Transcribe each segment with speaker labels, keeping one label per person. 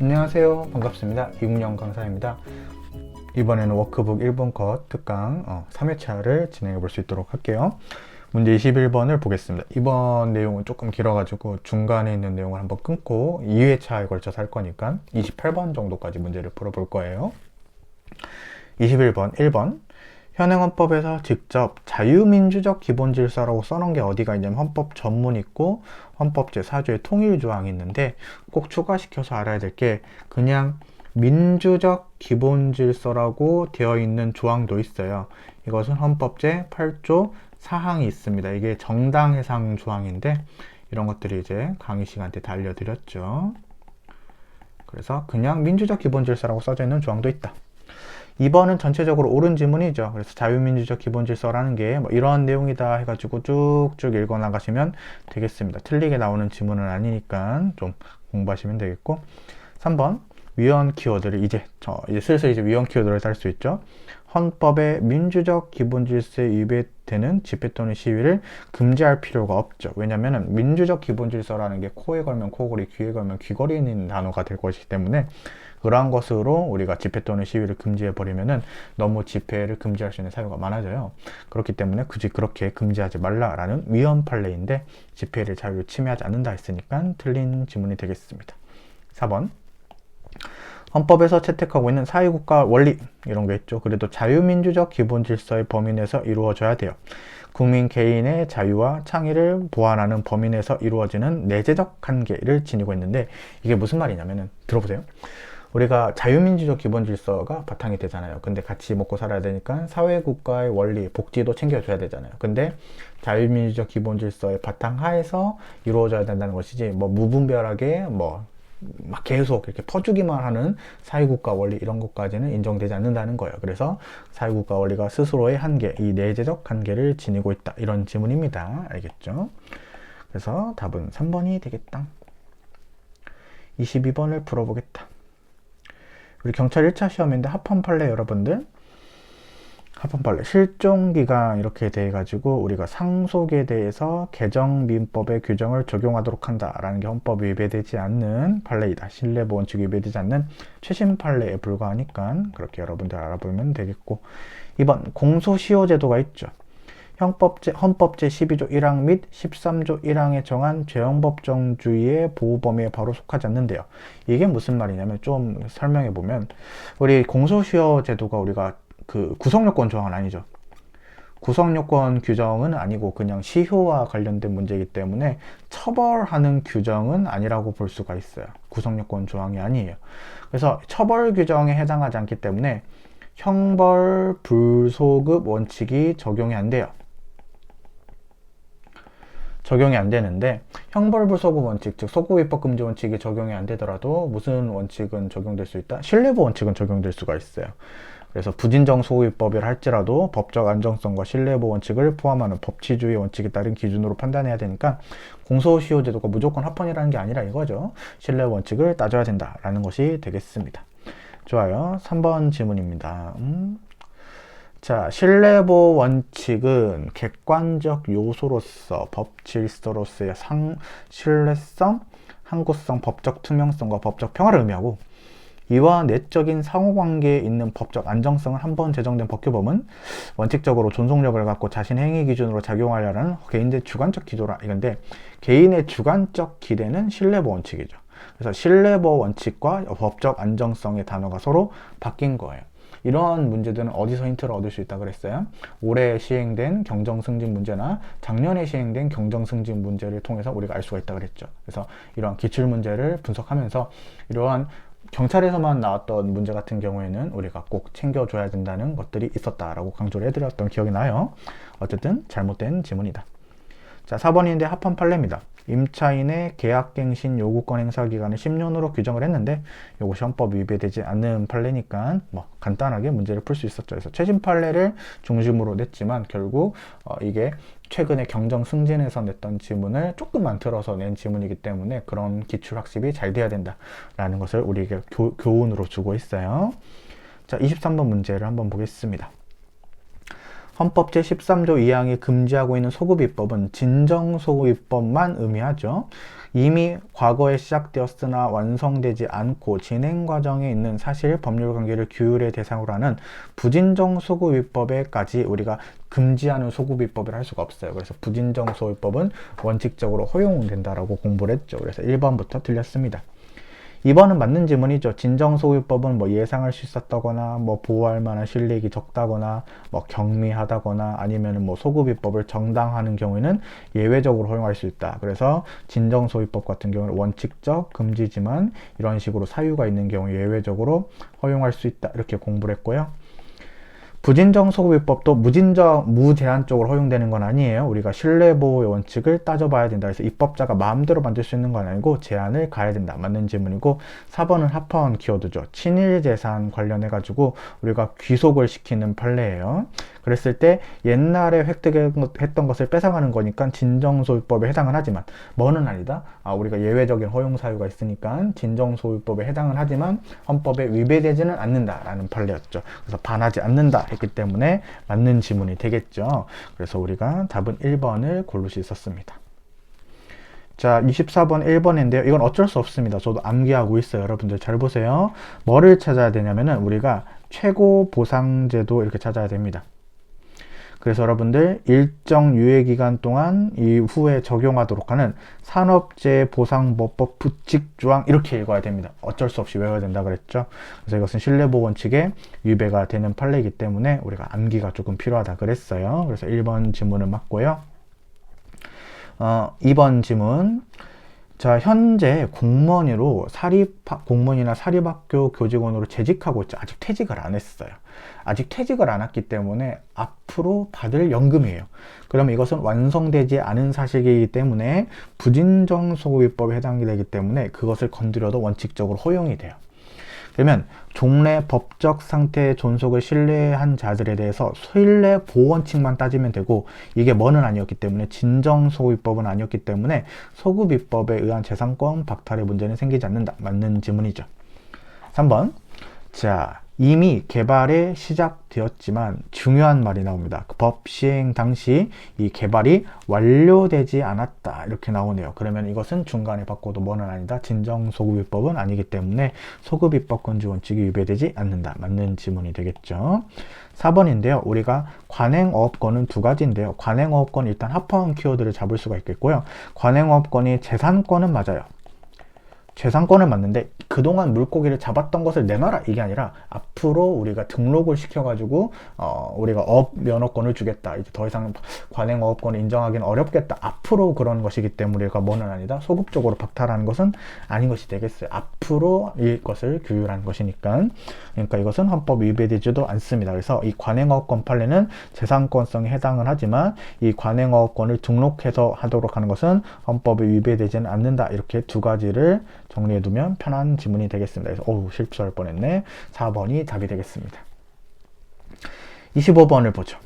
Speaker 1: 안녕하세요. 반갑습니다. 이국영 강사입니다. 이번에는 워크북 1번 컷 특강 3회차를 진행해 볼 수 있도록 할게요. 문제 21번을 보겠습니다. 이번 내용은 조금 길어가지고 중간에 있는 내용을 한번 끊고 2회차에 걸쳐서 할 거니까 28번 정도까지 문제를 풀어볼 거예요. 21번 1번 현행헌법에서 직접 자유민주적 기본질서라고 써놓은 게 어디가 있냐면 헌법 전문 있고 헌법 제4조의 통일조항이 있는데 꼭 추가시켜서 알아야 될 게 그냥 민주적 기본질서라고 되어 있는 조항도 있어요. 이것은 헌법 제8조 사항이 있습니다. 이게 정당해상 조항인데 이런 것들이 이제 강의 시간 때 다 알려드렸죠. 그래서 그냥 민주적 기본질서라고 써져 있는 조항도 있다. 2번은 전체적으로 옳은 지문이죠. 그래서 자유민주적 기본질서라는 게 뭐 이런 내용이다 해가지고 쭉쭉 읽어 나가시면 되겠습니다. 틀리게 나오는 지문은 아니니까 좀 공부하시면 되겠고 3번 위헌 키워드를 이제 슬슬 이제 위헌 키워드를 달 수 있죠. 헌법의 민주적 기본질서에 위배되는 집회 또는 시위를 금지할 필요가 없죠. 왜냐하면 민주적 기본질서라는 게 코에 걸면 코걸이, 귀에 걸면 귀걸이 있는 단어가 될 것이기 때문에 그러한 것으로 우리가 집회 또는 시위를 금지해 버리면은 너무 집회를 금지할 수 있는 사유가 많아져요. 그렇기 때문에 굳이 그렇게 금지하지 말라라는 위헌 판례인데 집회를 자유를 침해하지 않는다 했으니까 틀린 지문이 되겠습니다. 4번 헌법에서 채택하고 있는 사회국가 원리 이런 게 있죠. 그래도 자유민주적 기본질서의 범위 내에서 이루어져야 돼요. 국민 개인의 자유와 창의를 보완하는 범위 내에서 이루어지는 내재적 한계를 지니고 있는데 이게 무슨 말이냐면은 들어보세요. 우리가 자유민주적 기본질서가 바탕이 되잖아요. 근데 같이 먹고 살아야 되니까 사회국가의 원리, 복지도 챙겨줘야 되잖아요. 근데 자유민주적 기본질서의 바탕하에서 이루어져야 된다는 것이지 뭐 무분별하게 막 계속 이렇게 퍼주기만 하는 사회국가 원리 이런 것까지는 인정되지 않는다는 거예요. 그래서 사회국가 원리가 스스로의 한계, 이 내재적 한계를 지니고 있다. 이런 지문입니다. 알겠죠? 그래서 답은 3번이 되겠다. 22번을 풀어보겠다. 우리 경찰 1차 시험인데 합헌 판례 여러분들 합헌 판례 실종기간 이렇게 돼 가지고 우리가 상속에 대해서 개정민법의 규정을 적용하도록 한다라는 게 헌법에 위배되지 않는 판례이다. 신뢰보 원칙이 위배되지 않는 최신 판례에 불과하니까 그렇게 여러분들 알아보면 되겠고 2번 공소시효제도가 있죠. 헌법 제12조 1항 및 13조 1항에 정한 죄형법정주의의 보호 범위에 바로 속하지 않는데요. 이게 무슨 말이냐면 좀 설명해 보면 우리 공소시효 제도가 우리가 그 구성요건 조항은 아니죠. 구성요건 규정은 아니고 그냥 시효와 관련된 문제이기 때문에 처벌하는 규정은 아니라고 볼 수가 있어요. 구성요건 조항이 아니에요. 그래서 처벌 규정에 해당하지 않기 때문에 형벌 불소급 원칙이 적용이 안 돼요. 적용이 안 되는데 형벌불소급 원칙, 즉 소급입법 금지 원칙이 적용이 안 되더라도 무슨 원칙은 적용될 수 있다? 신뢰보 원칙은 적용될 수가 있어요. 그래서 부진정 소급입법이라 할지라도 법적 안정성과 신뢰보 원칙을 포함하는 법치주의 원칙에 따른 기준으로 판단해야 되니까 공소시효 제도가 무조건 합헌이라는 게 아니라 이거죠. 신뢰 원칙을 따져야 된다라는 것이 되겠습니다. 좋아요. 3번 질문입니다. 자, 신뢰보 원칙은 객관적 요소로서 법 질서로서의 신뢰성, 항구성, 법적 투명성과 법적 평화를 의미하고 이와 내적인 상호관계에 있는 법적 안정성을 한번 제정된 법규범은 원칙적으로 존속력을 갖고 자신의 행위 기준으로 작용하려는 개인의 주관적 기조라 이건데 개인의 주관적 기대는 신뢰보 원칙이죠. 그래서 신뢰보 원칙과 법적 안정성의 단어가 서로 바뀐 거예요. 이러한 문제들은 어디서 힌트를 얻을 수 있다 그랬어요? 올해 시행된 경정승진 문제나 작년에 시행된 경정승진 문제를 통해서 우리가 알 수가 있다 그랬죠. 그래서 이러한 기출문제를 분석하면서 이러한 경찰에서만 나왔던 문제 같은 경우에는 우리가 꼭 챙겨줘야 된다는 것들이 있었다라고 강조를 해드렸던 기억이 나요. 어쨌든 잘못된 지문이다. 자, 4번인데 합헌 판례입니다. 임차인의 계약갱신 요구권 행사 기간을 10년으로 규정을 했는데 이것이 헌법 위배되지 않는 판례니까 간단하게 문제를 풀 수 있었죠. 그래서 최신 판례를 중심으로 냈지만 결국 이게 최근에 경정 승진에서 냈던 지문을 조금만 틀어서 낸 지문이기 때문에 그런 기출 학습이 잘 돼야 된다라는 것을 우리에게 교훈으로 주고 있어요. 자, 23번 문제를 한번 보겠습니다. 헌법 제13조 2항이 금지하고 있는 소급입법은 진정소급입법만 의미하죠. 이미 과거에 시작되었으나 완성되지 않고 진행 과정에 있는 사실 법률 관계를 규율의 대상으로 하는 부진정 소급위법에까지 우리가 금지하는 소급위법을 할 수가 없어요. 그래서 부진정 소급위법은 원칙적으로 허용된다라고 공부를 했죠. 그래서 1번부터 틀렸습니다. 2번은 맞는 지문이죠. 진정소유법은 뭐 예상할 수 있었다거나, 뭐 보호할 만한 실익이 적다거나, 뭐 경미하다거나, 아니면 뭐 소급입법을 정당화하는 경우에는 예외적으로 허용할 수 있다. 그래서 진정소유법 같은 경우는 원칙적 금지지만 이런 식으로 사유가 있는 경우 예외적으로 허용할 수 있다. 이렇게 공부를 했고요. 부진정 소급입법도 무제한적으로 허용되는 건 아니에요. 우리가 신뢰보호의 원칙을 따져봐야 된다. 그래서 입법자가 마음대로 만들 수 있는 건 아니고 제한을 가야 된다. 맞는 질문이고 4번은 합헌 키워드죠. 친일재산 관련해가지고 우리가 귀속을 시키는 판례예요. 그랬을 때 옛날에 획득했던 것을 뺏어가는 거니까 진정소유법에 해당은 하지만 뭐는 아니다. 우리가 예외적인 허용 사유가 있으니까 진정소유법에 해당은 하지만 헌법에 위배되지는 않는다라는 판례였죠. 그래서 반하지 않는다 했기 때문에 맞는 지문이 되겠죠. 그래서 우리가 답은 1번을 고를 수 있었습니다. 자, 24번 1번인데요. 이건 어쩔 수 없습니다. 저도 암기하고 있어요. 여러분들 잘 보세요. 뭐를 찾아야 되냐면은 우리가 최고 보상제도 이렇게 찾아야 됩니다. 그래서 여러분들 일정 유예기간 동안 이후에 적용하도록 하는 산업재해보상법법 부칙조항 이렇게 읽어야 됩니다. 어쩔 수 없이 외워야 된다 그랬죠. 그래서 이것은 신뢰보호 원칙에 위배가 되는 판례이기 때문에 우리가 암기가 조금 필요하다 그랬어요. 그래서 1번 지문은 맞고요. 2번 지문. 자, 현재 공무원으로 공무원이나 사립학교 교직원으로 재직하고 있죠. 아직 퇴직을 안 했어요. 아직 퇴직을 안 했기 때문에 앞으로 받을 연금이에요. 그러면 이것은 완성되지 않은 사실이기 때문에 부진정소급입법에 해당이 되기 때문에 그것을 건드려도 원칙적으로 허용이 돼요. 그러면 종래 법적 상태의 존속을 신뢰한 자들에 대해서 신뢰 보호 원칙만 따지면 되고 이게 뭐는 아니었기 때문에 진정소급입법은 아니었기 때문에 소급입법에 의한 재산권 박탈의 문제는 생기지 않는다. 맞는 지문이죠. 3번. 자, 이미 개발이 시작되었지만 중요한 말이 나옵니다. 법 시행 당시 이 개발이 완료되지 않았다. 이렇게 나오네요. 그러면 이것은 중간에 바꿔도 뭐는 아니다. 진정소급입법은 아니기 때문에 소급입법 건지 원칙이 위배되지 않는다. 맞는 지문이 되겠죠. 4번인데요. 우리가 관행어업권은 두 가지인데요. 관행어업권 일단 합헌 키워드를 잡을 수가 있겠고요. 관행어업권이 재산권은 맞아요. 재산권은 맞는데 그동안 물고기를 잡았던 것을 내놔라 이게 아니라 앞으로 우리가 등록을 시켜가지고 우리가 업 면허권을 주겠다. 이제 더 이상 관행어업권을 인정하기는 어렵겠다. 앞으로 그런 것이기 때문에 우리가 뭐는 아니다. 소급적으로 박탈하는 것은 아닌 것이 되겠어요. 앞으로 이것을 규율한 것이니까. 그러니까 이것은 헌법 위배되지도 않습니다. 그래서 이 관행어업권 판례는 재산권성에 해당은 하지만 이 관행어업권을 등록해서 하도록 하는 것은 헌법에 위배되지는 않는다. 이렇게 두 가지를 정리해두면 편한 지문이 되겠습니다. 그래서 실수할 뻔했네. 4번이 답이 되겠습니다. 25번을 보죠.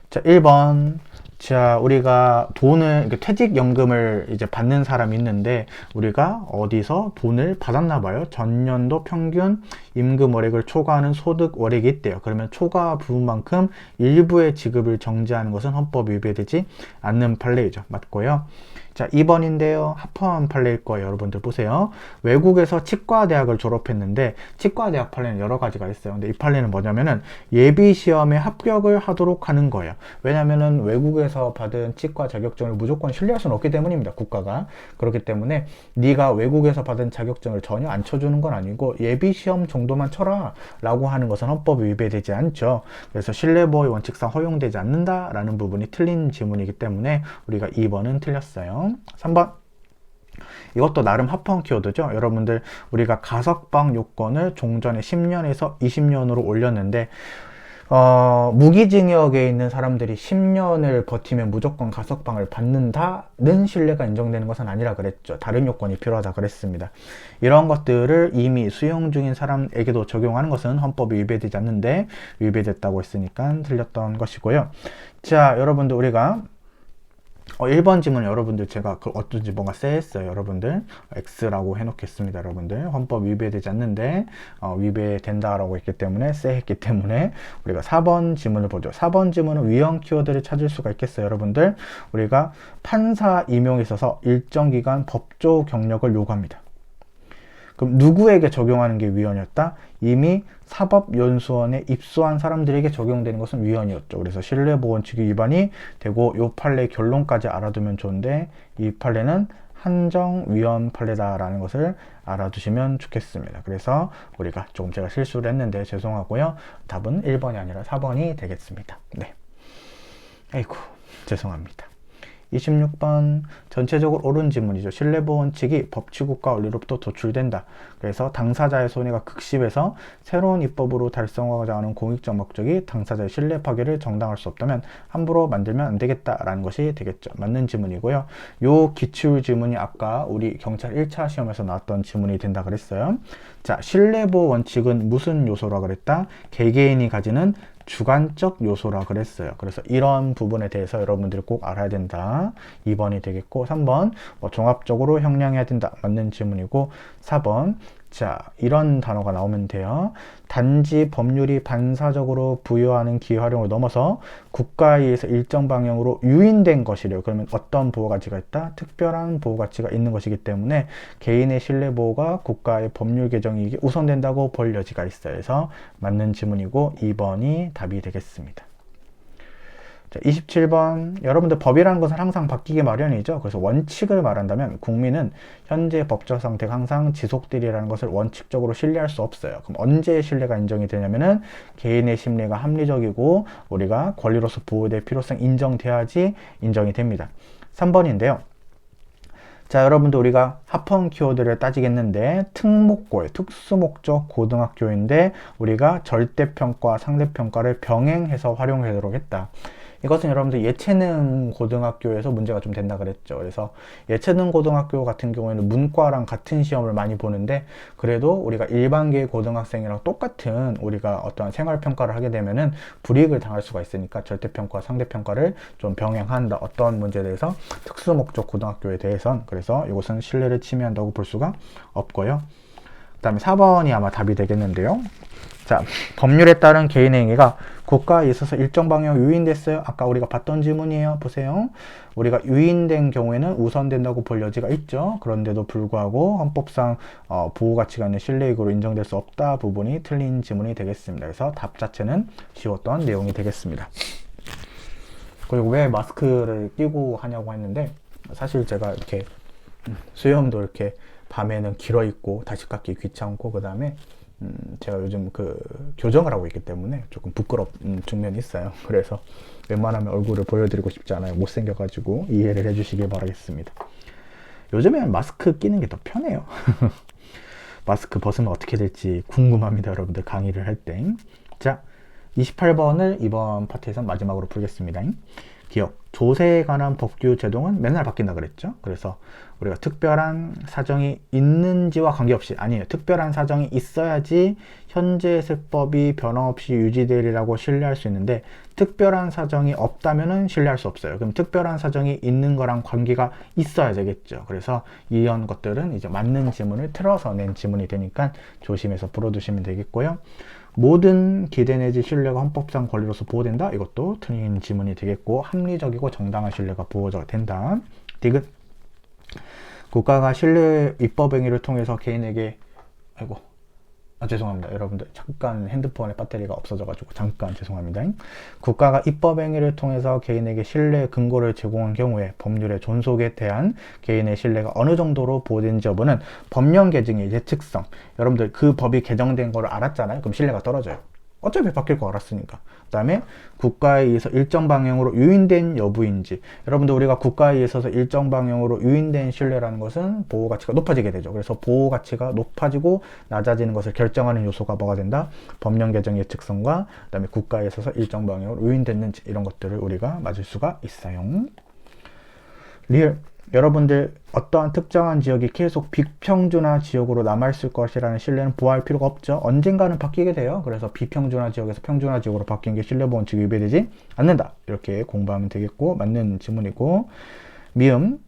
Speaker 1: 자, 1번. 자, 우리가 돈을, 퇴직연금을 이제 받는 사람이 있는데, 우리가 어디서 돈을 받았나 봐요. 전년도 평균 임금 월액을 초과하는 소득 월액이 있대요. 그러면 초과 부분만큼 일부의 지급을 정지하는 것은 헌법 위배되지 않는 판례이죠. 맞고요. 자, 2번인데요. 합헌 판례일 거예요. 여러분들 보세요. 외국에서 치과대학을 졸업했는데 치과대학 판례는 여러 가지가 있어요. 근데 이 판례는 뭐냐면은 예비시험에 합격을 하도록 하는 거예요. 왜냐면은 외국에서 받은 치과 자격증을 무조건 신뢰할 수는 없기 때문입니다. 국가가. 그렇기 때문에 네가 외국에서 받은 자격증을 전혀 안 쳐주는 건 아니고 예비시험 정도만 쳐라 라고 하는 것은 헌법 위배되지 않죠. 그래서 신뢰보호의 원칙상 허용되지 않는다라는 부분이 틀린 지문이기 때문에 우리가 2번은 틀렸어요. 3번. 이것도 나름 합헌 키워드죠. 여러분들 우리가 가석방 요건을 종전에 10년에서 20년으로 올렸는데 무기징역에 있는 사람들이 10년을 버티면 무조건 가석방을 받는다는 신뢰가 인정되는 것은 아니라 그랬죠. 다른 요건이 필요하다 그랬습니다. 이런 것들을 이미 수용 중인 사람에게도 적용하는 것은 헌법이 위배되지 않는데 위배됐다고 했으니까 틀렸던 것이고요. 자, 여러분들 우리가 1번 지문 여러분들 제가 어쩐지 뭔가 쎄했어요. 여러분들 X라고 해놓겠습니다. 여러분들 헌법 위배되지 않는데 위배된다라고 했기 때문에 쎄했기 때문에 우리가 4번 지문을 보죠. 4번 지문은 위헌 키워드를 찾을 수가 있겠어요. 여러분들 우리가 판사 임용에 있어서 일정 기간 법조 경력을 요구합니다. 그럼 누구에게 적용하는 게 위헌이었다? 이미 사법연수원에 입소한 사람들에게 적용되는 것은 위헌이었죠. 그래서 신뢰보원칙의 위반이 되고 이 판례 결론까지 알아두면 좋은데 이 판례는 한정 위헌 판례다라는 것을 알아두시면 좋겠습니다. 그래서 우리가 조금 제가 실수를 했는데 죄송하고요. 답은 1번이 아니라 4번이 되겠습니다. 네. 아이고 죄송합니다. 26번 전체적으로 옳은 지문이죠. 신뢰보원칙이 법치국가 원리로부터 도출된다. 그래서 당사자의 손해가 극심해서 새로운 입법으로 달성하고자 하는 공익적 목적이 당사자의 신뢰 파괴를 정당할 수 없다면 함부로 만들면 안 되겠다라는 것이 되겠죠. 맞는 지문이고요. 요 기출 지문이 아까 우리 경찰 1차 시험에서 나왔던 지문이 된다 그랬어요. 자, 신뢰보원칙은 무슨 요소라 그랬다? 개개인이 가지는 주관적 요소라 그랬어요. 그래서 이런 부분에 대해서 여러분들이 꼭 알아야 된다. 2번이 되겠고 3번 종합적으로 형량해야 된다. 맞는 질문이고 4번 자 이런 단어가 나오면 돼요. 단지 법률이 반사적으로 부여하는 기활용을 넘어서 국가에 의해서 일정 방향으로 유인된 것이래요. 그러면 어떤 보호가치가 있다? 특별한 보호가치가 있는 것이기 때문에 개인의 신뢰보호가 국가의 법률 개정 이익이 우선된다고 볼 여지가 있어요. 그래서 맞는 지문이고 2번이 답이 되겠습니다. 자, 27번 여러분들 법이라는 것은 항상 바뀌기 마련이죠. 그래서 원칙을 말한다면 국민은 현재 법적 상태가 항상 지속되리라는 것을 원칙적으로 신뢰할 수 없어요. 그럼 언제 신뢰가 인정이 되냐면은 개인의 심리가 합리적이고 우리가 권리로서 보호될 필요성이 인정돼야지 인정이 됩니다. 3번인데요. 자, 여러분들 우리가 합헌 키워드를 따지겠는데 특목고에 특수목적 고등학교인데 우리가 절대평가 상대평가를 병행해서 활용하도록 했다. 이것은 여러분들 예체능 고등학교에서 문제가 좀 된다 그랬죠. 그래서 예체능 고등학교 같은 경우에는 문과랑 같은 시험을 많이 보는데 그래도 우리가 일반계 고등학생이랑 똑같은 우리가 어떤 생활평가를 하게 되면은 불이익을 당할 수가 있으니까 절대평가 상대평가를 좀 병행한다. 어떤 문제에 대해서 특수목적 고등학교에 대해선 그래서 이것은 신뢰를 침해한다고 볼 수가 없고요. 그 다음에 4번이 아마 답이 되겠는데요. 자, 법률에 따른 개인의 행위가 국가에 있어서 일정 방향 유인됐어요. 아까 우리가 봤던 지문이에요. 보세요. 우리가 유인된 경우에는 우선된다고 볼 여지가 있죠. 그런데도 불구하고 헌법상 보호가치가 있는 신뢰이익으로 인정될 수 없다 부분이 틀린 지문이 되겠습니다. 그래서 답 자체는 쉬웠던 내용이 되겠습니다. 그리고 왜 마스크를 끼고 하냐고 했는데 사실 제가 이렇게 수염도 이렇게 밤에는 길어 있고 다시 깎기 귀찮고 그 다음에 제가 요즘 교정을 하고 있기 때문에 조금 부끄러운 측면이 있어요. 그래서 웬만하면 얼굴을 보여드리고 싶지 않아요. 못생겨가지고 이해를 해주시길 바라겠습니다. 요즘에는 마스크 끼는 게 더 편해요. 마스크 벗으면 어떻게 될지 궁금합니다. 여러분들 강의를 할 때. 자, 28번을 이번 파트에서 마지막으로 풀겠습니다. 기억. 조세에 관한 법규 제동은 맨날 바뀐다 그랬죠. 그래서 우리가 특별한 사정이 있는지와 관계없이 아니에요. 특별한 사정이 있어야지 현재 세법이 변함없이 유지되리라고 신뢰할 수 있는데 특별한 사정이 없다면은 신뢰할 수 없어요. 그럼 특별한 사정이 있는 거랑 관계가 있어야 되겠죠. 그래서 이런 것들은 이제 맞는 지문을 틀어서 낸 지문이 되니까 조심해서 풀어두시면 되겠고요. 모든 기대 내지 신뢰가 헌법상 권리로서 보호된다. 이것도 틀린 지문이 되겠고 합리적이고 정당한 신뢰가 보호가 된다. 디귿. 국가가 신뢰 입법 행위를 통해서 개인에게 죄송합니다. 여러분들 잠깐 핸드폰에 배터리가 없어져가지고 잠깐 죄송합니다. 국가가 입법 행위를 통해서 개인에게 신뢰 근거를 제공한 경우에 법률의 존속에 대한 개인의 신뢰가 어느 정도로 보호되는지 여부는 법령 개정의 예측성. 여러분들 그 법이 개정된 거를 알았잖아요. 그럼 신뢰가 떨어져요. 어차피 바뀔 거 알았으니까. 그 다음에 국가에 의해서 일정 방향으로 유인된 여부인지. 여러분들 우리가 국가에 있어서 일정 방향으로 유인된 신뢰라는 것은 보호가치가 높아지게 되죠. 그래서 보호가치가 높아지고 낮아지는 것을 결정하는 요소가 뭐가 된다? 법령 개정 예측성과 그 다음에 국가에 있어서 일정 방향으로 유인됐는지 이런 것들을 우리가 맞을 수가 있어요. 리을. 여러분들 어떠한 특정한 지역이 계속 비평준화 지역으로 남아있을 것이라는 신뢰는 부화할 필요가 없죠. 언젠가는 바뀌게 돼요. 그래서 비평준화 지역에서 평준화 지역으로 바뀐 게 신뢰 보원칙이 위배되지 않는다. 이렇게 공부하면 되겠고, 맞는 지문이고. 미음,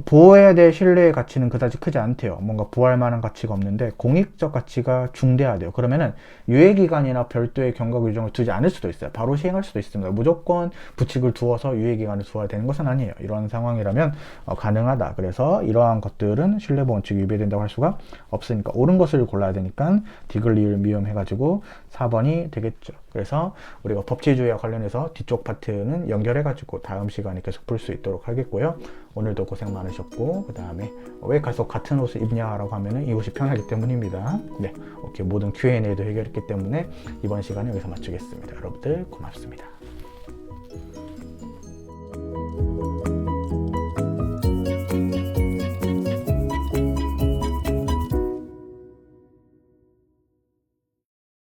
Speaker 1: 보호해야 될 신뢰의 가치는 그다지 크지 않대요. 뭔가 보호할 만한 가치가 없는데 공익적 가치가 중대하대요. 그러면은 유예기간이나 별도의 경과 규정을 두지 않을 수도 있어요. 바로 시행할 수도 있습니다. 무조건 부칙을 두어서 유예기간을 두어야 되는 것은 아니에요. 이런 상황이라면 가능하다. 그래서 이러한 것들은 신뢰보원칙이 위배된다고 할 수가 없으니까 옳은 것을 골라야 되니까 디귿, 리을, 미음 해가지고 4번이 되겠죠. 그래서 우리가 법치주의와 관련해서 뒤쪽 파트는 연결해가지고 다음 시간에 계속 풀 수 있도록 하겠고요. 오늘도 고생 많으셨고, 그 다음에 왜 계속 같은 옷을 입냐라고 하면은 이 옷이 편하기 때문입니다. 네, 이렇게 모든 Q&A도 해결했기 때문에 이번 시간은 여기서 마치겠습니다. 여러분들 고맙습니다.